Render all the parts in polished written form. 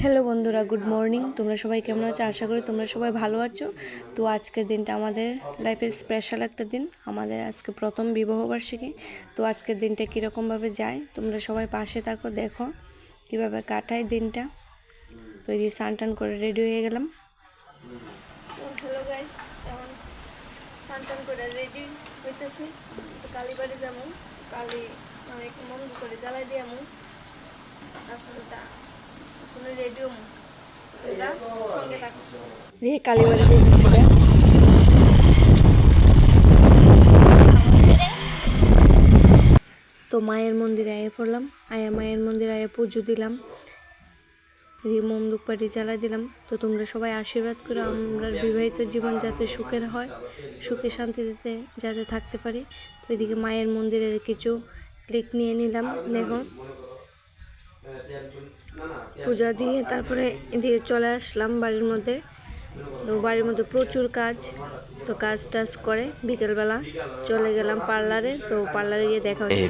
Hello বন্ধুরা, good morning. তোমরা সবাই কেমন আছো? আশা করি তোমরা সবাই ভালো আছো। তো আজকের দিনটা আমাদের লাইফের স্পেশাল একটা দিন। আমাদের আজকে প্রথম বিবাহবার্ষিকী। তো আজকের দিনটা কীরকমভাবে যায় তোমরা সবাই পাশে থাকো, দেখো কীভাবে কাটায় দিনটা। তো এই দিয়ে স্নান টান করে রেডি হয়ে গেলাম। তো হ্যালো গাইস, এখন স্নান টান করে রেডি হইতেছি। তো কালীবাড়ি যাবো, কালী মানে একটু মন্দির করে জ্বালাই দিয়ে আমু, তারপরে কোনো রেডি হমু। তোমরা সঙ্গে থাকো। দিয়ে কালীবাড়ি যেতেছি। তো মায়ের মন্দিরে আয়ে পড়লাম, মায়ের মন্দিরে আয়ে পুজো দিলাম, দিয়ে মোম ধূপকাঠি জ্বালাই দিলাম। তো তোমরা সবাই আশীর্বাদ করে আমরা বিবাহিত জীবন যাতে সুখের হয়, সুখে শান্তিতে যাতে থাকতে পারি। তো এদিকে মায়ের মন্দিরের কিছু ক্লিক নিয়ে নিলাম। দেখো, পূজা দিয়ে তারপরে এদিকে চলে আসলাম বাড়ির মধ্যে। তো বাড়ির মধ্যে প্রচুর কাজ, তো কাজ টাজ করে বিকেলবেলা চলে গেলাম পার্লারে। তো পার্লারে গিয়ে দেখা হচ্ছে।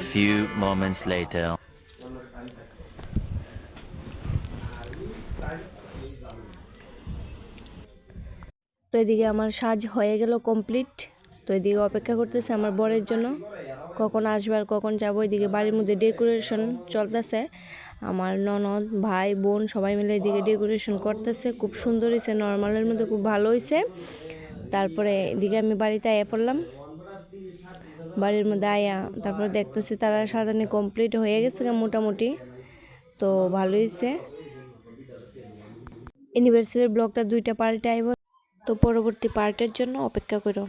তো এদিকে আমার সাজ হয়ে গেল কমপ্লিট। তো এদিকে অপেক্ষা করতেছে আমার বরের জন্য, কখন আসবে আর কখন যাবো। এদিকে বাড়ির মধ্যে ডেকোরেশন চলতেছে, আমার ননদ ভাই বোন সবাই মিলে এদিকে ডেকোরেশন করতেছে। খুব সুন্দর হয়েছে, নর্মালের মধ্যে খুব ভালো হয়েছে। তারপরে এদিকে আমি বাড়িতে আয়া পড়লাম, বাড়ির মধ্যে আয়া তারপরে দেখতেছি তারা সাজানো কমপ্লিট হয়ে গেছে মোটামুটি। তো ভালো হয়েছে। অ্যানিভার্সারি ব্লগটা 2টা পার্টে আইব, তো পরবর্তী পার্টের জন্য অপেক্ষা করো।